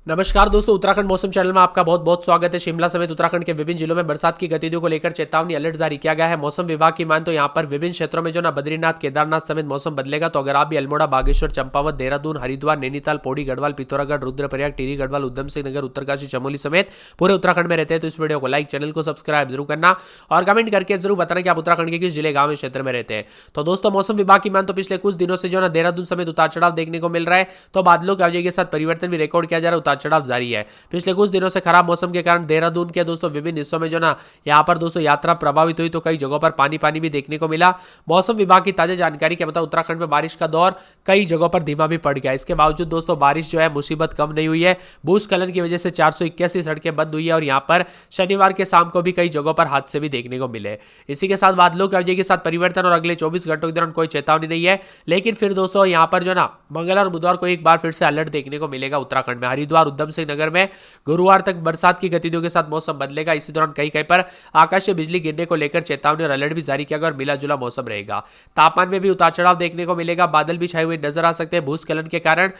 नमस्कार दोस्तों, उत्तराखंड मौसम चैनल में आपका बहुत बहुत स्वागत है। शिमला समेत उत्तराखंड के विभिन्न जिलों में बरसात की गतिविधियों को लेकर चेतावनी अलर्ट जारी किया गया है। मौसम विभाग की मान तो यहाँ पर विभिन्न क्षेत्रों में जो ना बद्रीनाथ, केदारनाथ समेत मौसम बदलेगा। तो अगर आप भी अल्मोड़ा, बागेश्वर, चंपावत, देहरादून, हरिद्वार, नैनीताल, पौड़ी, गढ़वाल, पिथौरागढ़, रुद्रप्रयाग, टिहरी, गढ़वाल, उधम सिंह नगर, उत्तरकाशी, चमोली समेत पूरे उत्तराखंड में रहते हैं तो इस वीडियो को लाइक, चैनल को सब्सक्राइब जरूर करना और कमेंट करके जरूर बताना कि आप उत्तराखंड के किस जिले, गांव, क्षेत्र में रहते हैं। तो दोस्तों, मौसम विभाग की मान तो पिछले कुछ दिनों से जो ना देहरादून समेत उतार चढ़ाव देखने को मिल रहा है। तो बादलों की आवाजाही के साथ परिवर्तन भी रिकॉर्ड किया जा रहा है, उतार चढ़ाव जारी है। पिछले कुछ दिनों से खराब मौसम के कारण देहरादून के दोस्तों विभिन्न हिस्सों में जो ना यहाँ पर दोस्तों यात्रा प्रभावित हुई, तो कई जगहों पर पानी पानी भी देखने को मिला। मौसम विभाग की ताजा जानकारी के मुताबिक उत्तराखंड में बारिश का दौर कई जगहों पर धीमा भी पड़ गया। इसके बावजूद दोस्तों बारिश जो है मुसीबत कम नहीं हुई है। भूस्खलन की वजह से 481 सड़कें बंद हुई है और यहाँ पर शनिवार के शाम को भी कई जगहों पर हादसे भी देखने को मिले। इसी के साथ बादलों की आवाजाही के साथ परिवर्तन और अगले 24 घंटों के दौरान कोई चेतावनी नहीं है। लेकिन फिर दोस्तों यहाँ पर जो ना मंगलवार और बुधवार को एक बार फिर से अलर्ट देखने को मिलेगा उत्तराखंड में। हरिद्वार, उधम सिंह नगर में गुरुवार तक बरसात की गतिविधियों के साथ मौसम बदलेगा। इसी दौरान कई कहीं पर आकाशीय बिजली गिरने को लेकर चेतावनी और अलर्ट भी जारी किया गया और मिला जुला मौसम रहेगा। तापमान में भी उतार चढ़ाव देखने को मिलेगा। बादल भी छाए हुए नजर आ सकते हैं। भूस्खलन के कारण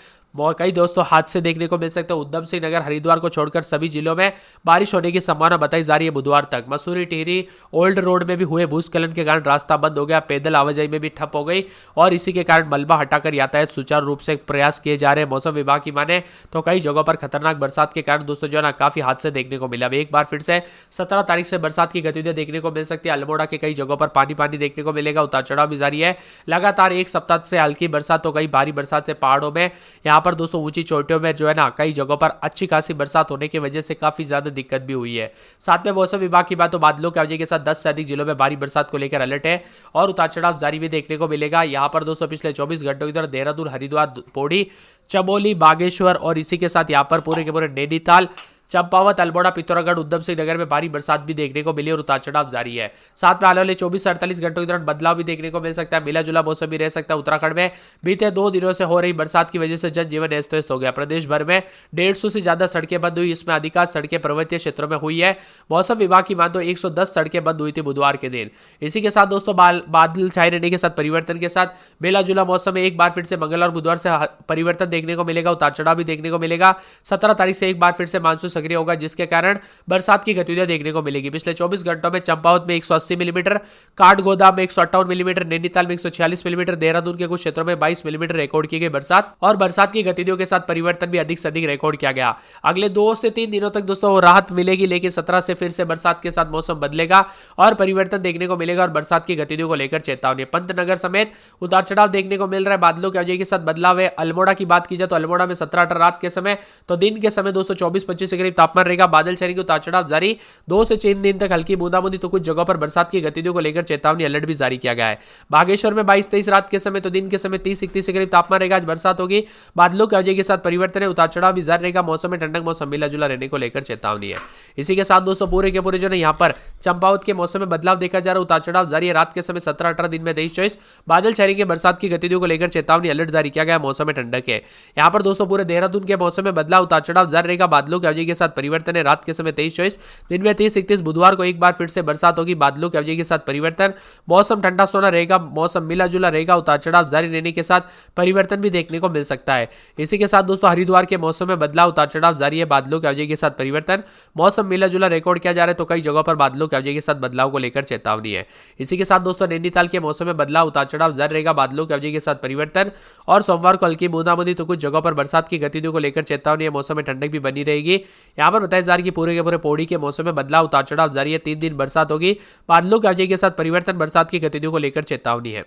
कई दोस्तों हादसे देखने को मिल सकते हैं। उधम सिंह नगर, हरिद्वार को छोड़कर सभी जिलों में बारिश होने की संभावना बताई जा रही है बुधवार तक। मसूरी, टिहरी, ओल्ड रोड में भी हुए भूस्खलन के कारण रास्ता बंद हो गया। पैदल आवाजाही में भी ठप हो गई और इसी के कारण मलबा हटाकर यातायात सुचारू रूप से प्रयास किए जा रहे हैं। मौसम विभाग की माने तो कई जगहों पर खतरनाक बरसात के कारण दोस्तों जो है ना काफी हादसे देखने को मिला। अब एक बार फिर से 17 तारीख से बरसात की गतिविधियां देखने को मिल सकती है। अल्मोड़ा के कई जगहों पर पानी पानी देखने को मिलेगा। उतार चढ़ाव भी जारी है। लगातार एक सप्ताह से हल्की बरसात तो कई भारी बरसात से पहाड़ों में यहाँ पर दोस्तों ऊंची चोटियों में जो है ना कई जगहों पर अच्छी खासी बरसात होने की वजह से काफी ज्यादा दिक्कत भी हुई है। साथ में मौसम विभाग की बात तो बादलों की आवाजाही के साथ 10 से अधिक जिलों में भारी बरसात को लेकर अलर्ट है और उतार चढ़ाव जारी भी देखने को मिलेगा। यहाँ पर दोस्तों पिछले 24 घंटों के दौरान देहरादून, हरिद्वार, पौड़ी, चमोली, बागेश्वर और इसी के साथ यहाँ पर पूरे के पूरे नैनीताल, चंपावत, अल्मोड़ा, पिथौरागढ़, उधम सिंह नगर में भारी बरसात भी देखने को मिली और उतार चढ़ाव जारी है। साथ में आने वाले 24 से 48 घंटों के दौरान बदलाव भी देखने को मिल सकता है। मिला जुला मौसम भी रह सकता है। उत्तराखंड में बीते 2 दिनों से हो रही बरसात की वजह से जनजीवन अस्त व्यस्त हो गया। प्रदेश भर में 150 से ज्यादा सड़कें बंद हुई। इसमें अधिकांश सड़कें पर्वतीय क्षेत्रों में हुई है। मौसम विभाग की मान तो 110 सड़कें बंद हुई थी बुधवार के दिन। इसी के साथ दोस्तों बादल छाए रहने के साथ परिवर्तन के साथ मिला जुला मौसम में एक बार फिर से मंगलवार और बुधवार से परिवर्तन देखने को मिलेगा। उतार चढ़ाव भी देखने को मिलेगा। 17 तारीख से एक बार फिर से मानसून सक्रिय होगा, जिसके कारण बरसात की गतिविधियां देखने को मिलेगी। पिछले 24 घंटों में चंपावत में 180 मिलीमीटर, काठगोदाम में 158 मिलीमीटर, नैनीताल में 146 मिलीमीटर, देहरादून के कुछ क्षेत्रों में 22 मिलीमीटर रिकॉर्ड की गई बरसात और बरसात की गतिविधियों के साथ परिवर्तन भी अधिक से अधिक रिकॉर्ड किया गया। अगले 2 से 3 दिनों तक दोस्तों राहत मिलेगी, लेकिन 17 से फिर से बरसात के साथ मौसम बदलेगा और परिवर्तन देखने को मिलेगा और बरसात की गतिविधियों को लेकर चेतावनी। पंतनगर समेत उतार चढ़ाव देखने को मिल रहा है। बादलों की आवाजाही के साथ बदलाव है। अल्मोड़ा की बात की जाए तो अल्मोड़ा में 17-18 रात के समय तो दिन के समय दोस्तों 24-25 के करीब तापमान रहेगा। बादल छाएंगे, उतार चढ़ाव जारी। 2 से 3 दिन तक हल्की बूंदाबांदी तो कुछ जगहों पर बरसात की गतिविधियों को लेकर चेतावनी अलर्ट भी जारी किया गया है। बागेश्वर में 22-23 रात के समय तो दिन के समय 30-31 के करीब तापमान रहेगा। आज बरसात होगी। बादलों की आवाजाही के साथ परिवर्तन है। उतार चढ़ाव भी जारी रहेगा। मौसम में ठंडक, मौसम मिला जुला रहने को लेकर चेतावनी है। इसी के साथ दोस्तों पूरे के पूरे जो है यहाँ पर चंपावत के मौसम में बदलाव देखा जा रहा है। उतार चढ़ाव जारी है। रात के समय 17-18, दिन में 23-24 बादल छाएंगे। बरसात की गतिविधियों को लेकर चेतावनी अलर्ट जारी किया गया। मौसम में ठंडक है। यहाँ पर दोस्तों पूरे देहरादून के मौसम में बदलाव, उतार चढ़ाव जारी रहेगा। बादलों की आवाजाही के साथ परिवर्तन है। रात के समय 23-24, दिन में 30-31, बुधवार को एक बार फिर से बरसात होगी। बादलों की आवाजाही के साथ परिवर्तन, मौसम ठंडा सोना रहेगा। मौसम मिला जुला रहेगा। उतार चढ़ाव जारी रहने के साथ परिवर्तन भी देखने को मिल सकता है। इसी के साथ दोस्तों हरिद्वार के मौसम में बदलाव, उतार चढ़ाव जारी है। बादलों की आवाजाही के साथ परिवर्तन, मौसम मिला जुला रिकॉर्ड किया जा रहा है। तो कई जगहों पर बादलों की आवाजाही के साथ बदलाव को लेकर चेतावनी है। इसी के साथ दोस्तों नैनीताल के मौसम में बदलाव, उतार चढ़ाव जारी रहेगा। बादलों की आवाजाही के साथ परिवर्तन और सोमवार को हल्की बूंदाबांदी तो कुछ जगहों पर बरसात की गतिविधियों को लेकर चेतावनी है। मौसम में ठंडक भी बनी रहेगी। यहाँ पर बताया जा रहा है कि पूरे के पूरे पौड़ी के मौसम में बदलाव, उतार चढ़ाव जारी है। 3 दिन बरसात होगी। बादलों की आवाजाही के साथ परिवर्तन, बरसात की गतिविधियों को लेकर चेतावनी है।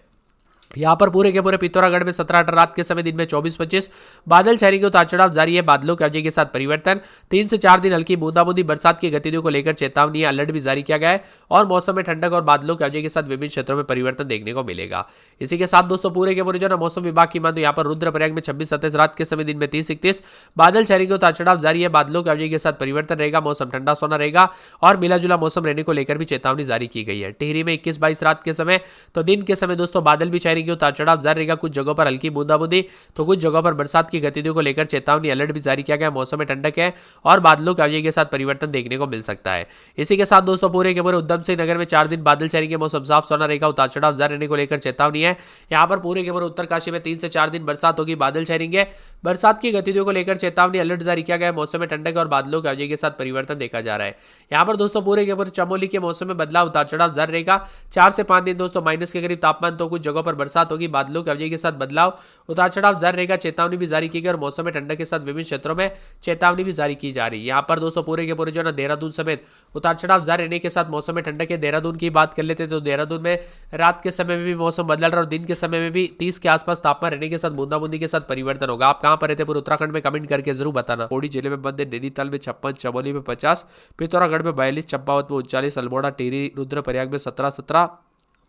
यहाँ पर पूरे के पूरे पिथौरागढ़ में 17-18 रात के समय, दिन में 24-25 बादल छाएंगे। उतार चढ़ाव जारी है। बादलों की आवाजाही के साथ परिवर्तन, 3 से 4 दिन हल्की बूंदाबांदी, बरसात की गतिविधियों को लेकर चेतावनी है। अलर्ट भी जारी किया गया है और मौसम में ठंडक और बादलों की आवाजाही के साथ विभिन्न क्षेत्रों में परिवर्तन देखने को मिलेगा। इसी के साथ दोस्तों पूरे के पूरे जो ना मौसम विभाग की मान तो यहाँ पर रुद्रप्रयाग में 26-27 रात के समय, दिन में 30-31 बादल छाएंगे। उतार चढ़ाव जारी है। बादलों की आवाजाही के साथ परिवर्तन रहेगा। मौसम ठंडा सोना रहेगा और मिला जुला मौसम रहने को लेकर भी चेतावनी जारी की गई है। टिहरी में 21-22 रात के समय तो दिन के समय दोस्तों बादल भी छाएंगे। रहेंगे, उतार चढ़ाव जारी रहेगा, कुछ जगहों पर हल्की बूंदाबूंदी तो कुछ जगहों पर बरसात की गतिविधियों को लेकर चेतावनी अलर्ट भी जारी किया गया। मौसम में ठंडक है और बादलों के अवधि के साथ परिवर्तन देखने को मिल सकता है। इसी के साथ दोस्तों पूरे के पूरे उधम सिंह नगर में 4 दिन बादल छाएंगे, मौसम साफ सुथरा रहेगा, उतार चढ़ाव जारी रहने को लेकर चेतावनी है। यहाँ पर पूरे के पूरे उत्तरकाशी में 3 से 4 दिन बरसात होगी, बादल छाएंगे, बरसात की गतिविधियों को लेकर चेतावनी अलर्ट जारी किया गया है। मौसम में ठंडक और बादलों के अवधि के साथ परिवर्तन देखा जा रहा है। यहाँ पर दोस्तों पूरे के पूरे चमोली के मौसम में बदलाव, उतार चढ़ाव जारी रहेगा। 4 से 5 दिन दोस्तों माइनस के करीब तापमान, तो कुछ जगहों पर बरसात होगी, बादलों के अवधि के साथ बदलाव, उतार चढ़ाव जारी रहेगा। चेतावनी भी जारी की गई और मौसम में ठंडक के साथ विभिन्न क्षेत्रों में चेतावनी भी जारी की जा रही है। यहाँ पर दोस्तों पूरे के पूरे जो है ना देहरादून समेत उतार चढ़ाव जारी रहने के साथ मौसम में ठंडक है। देहरादून की बात कर लेते हैं तो देहरादून में रात के समय में भी मौसम बदल रहा है और दिन के समय में भी 30 के आसपास तापमान रहने के साथ बूंदाबूंदी के साथ परिवर्तन होगा। आप कहां पर रहते पूरे उत्तराखंड में कमेंट करके जरूर बताना। पौड़ी जिले में बंद है, नैनीताल में 56, चमोली में 50, पिथौरागढ़ में 42, चंपावत में 39, अल्मोड़ा, टिहरी, रुद्रप्रयाग में 17,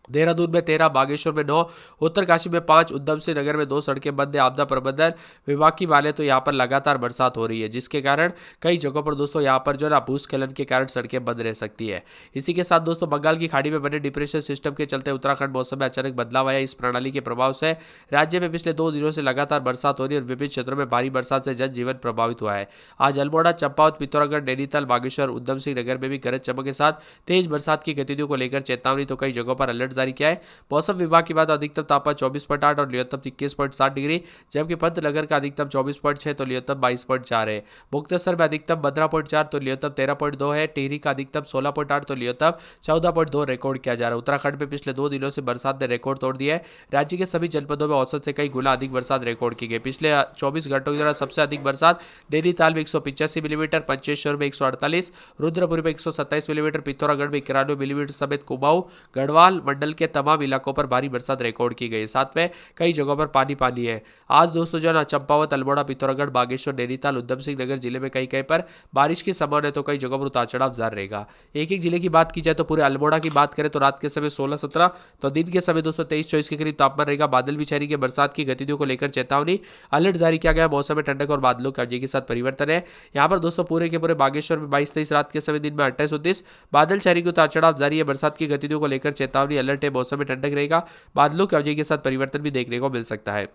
देहरादून में 13, बागेश्वर में 9, उत्तरकाशी में 5, उधम सिंह नगर में 2 सड़कें बंद है। आपदा प्रबंधन विभाग की माने तो यहाँ पर लगातार बरसात हो रही है, जिसके कारण कई जगहों पर दोस्तों यहाँ पर जो है ना भूस्खलन के कारण सड़कें बंद रह सकती है। इसी के साथ दोस्तों बंगाल की खाड़ी में बने डिप्रेशन सिस्टम के चलते उत्तराखंड मौसम में अचानक बदलाव आया। इस प्रणाली के प्रभाव से राज्य में पिछले 2 दिनों से लगातार बरसात हो रही है और विभिन्न क्षेत्रों में भारी बरसात से जनजीवन प्रभावित हुआ है। आज अल्मोड़ा, चंपावत, पिथौरागढ़, नैनीताल, बागेश्वर, उधम सिंह नगर में भी गरज चमक के साथ तेज बरसात की गतिविधियों को लेकर चेतावनी तो कई जगहों पर अलर्ट जारी किया है। मौसम विभाग की बात, अधिकतम तापमान 24.8 और न्यूनतम 21.7 डिग्री, जबकि पंतनगर का अधिकतम 24.6 तो न्यूनतम 22.4 है। मुक्तसर में अधिकतम 15.4 तो न्यूनतम 13.2 है। टिहरी का अधिकतम 16.8 तो न्यूनतम 14.2 रिकॉर्ड किया जा रहा है। उत्तराखंड में पिछले 2 दिनों से बरसात ने रिकॉर्ड तोड़ दिया है। राज्य के सभी जनपदों में औसत से कई गुना अधिक बरसात रिकॉर्ड की गई। पिछले 24 घंटों के दौरान सबसे अधिक बरसात नैनीताल में 185 मिलीमीटर, पंचेश्वर में 148, रुद्रपुर में 127 मिलीमीटर, पिथौरागढ़ में 91 मिलीमीटर समेत कुमाऊं, गढ़वाल मंडल के तमाम इलाकों पर भारी बरसात रिकॉर्ड की गई। साथ में कई जगहों पर पानी पानी है। आज दोस्तों जो है ना चंपावत, अल्मोड़ा, पिथौरागढ़, बागेश्वर, नैनीताल, उधम सिंह नगर जिले में कई पर बारिश की संभावना है तो कई जगहों पर उतार चढ़ाव जारी रहेगा। एक एक जिले की बात की जाए तो पूरे अल्मोड़ा की बात करें तो रात के समय 16-17 तो दिन के समय दोस्तों 23-24 के करीब तापमान रहेगा। बादल भी छाएंगे, बरसात की गतिविधियों को लेकर चेतावनी अलर्ट जारी किया गया। मौसम में ठंडक और बादलों के अवधि के साथ परिवर्तन है। यहाँ पर दोस्तों पूरे के पूरे बागेश्वर में 22-23, रात के समय दिन में 28-29 बादल छाएंगे, उतार चढ़ाव जारी है। बरसात की गतिविधियों को लेकर चेतावनी अलर्ट है। मौसम में ठंडक रहेगा, बादलों के अवधि के साथ परिवर्तन भी देखने को मिल सकता है।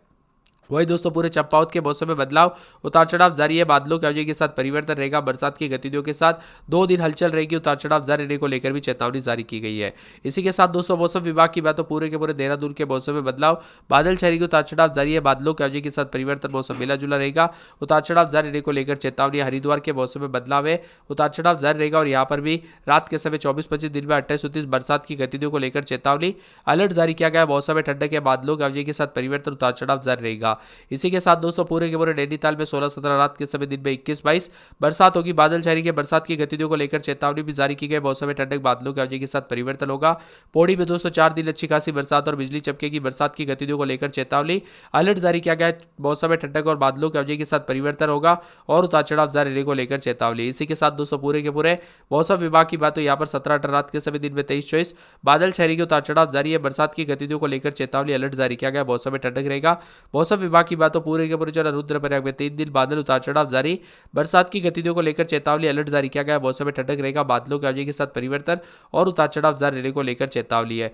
वही दोस्तों पूरे चंपावत के मौसम में बदलाव, उतार चढ़ाव जारी है, बादलों के अवधि के साथ परिवर्तन रहेगा। बरसात की गतिविधियों के साथ 2 दिन हलचल रहेगी, उतार चढ़ाव जारी रहने को लेकर भी चेतावनी जारी की गई है। इसी के साथ दोस्तों मौसम विभाग की बात तो पूरे के पूरे देहरादून के मौसम में बदलाव, बादल छाएंगे, उतार चढ़ाव जारी है, बादलों के अवधि के साथ परिवर्तन, मौसम मिला जुला रहेगा, उतार चढ़ाव जारी रहने को लेकर चेतावनी। हरिद्वार के मौसम में बदलाव है, उतार चढ़ाव जारी रहेगा और यहाँ पर भी रात के समय 24-25, दिन में 28-29 बरसात की गतिविधियों को लेकर चेतावनी अलर्ट जारी किया गया। मौसम में ठंडक है, बादलों के अवधि के साथ परिवर्तन, उतार चढ़ाव जारी रहेगा। इसी के साथ दोस्तों पूरे के पूरे नैनीताल में 16-17, रात के समय दिन में 21-22 बरसात होगी। बादल छाएंगे के बरसात की गतिविधियों को लेकर चेतावनी भी जारी की गई। मौसम में ठंडक, बादलों के अवधि के साथ परिवर्तन होगा। पौड़ी में दोस्तों 4 दिन अच्छी खासी बरसात और बिजली चमकेगी। बरसात की गतिविधियों को लेकर चेतावनी अलर्ट जारी किया गया है। मौसम में ठंडक और बादलों के अवधि के साथ परिवर्तन होगा और उतार चढ़ाव जारी रहने को लेकर चेतावनी। इसी के साथ दोस्तों पूरे के पूरे मौसम विभाग की बात तो यहाँ पर 17-18, रात के समय दिन में 23-24 बादल छाएंगे, उतार चढ़ाव जारी है। बरसात की गतिविधियों को लेकर चेतावनी अलर्ट जारी किया गया। मौसम में ठंडक रहेगा। मौसम विभाग की बात तो पूरे के पूरे रुद्रप्रयाग में 3 दिन बादल, उतार चढ़ाव जारी। बरसात की गतिविधियों को लेकर चेतावनी अलर्ट जारी किया गया। मौसम में ठंडक रहेगा, बादलों के अवधि के साथ परिवर्तन और उतार चढ़ाव जारी रहने को लेकर चेतावनी है।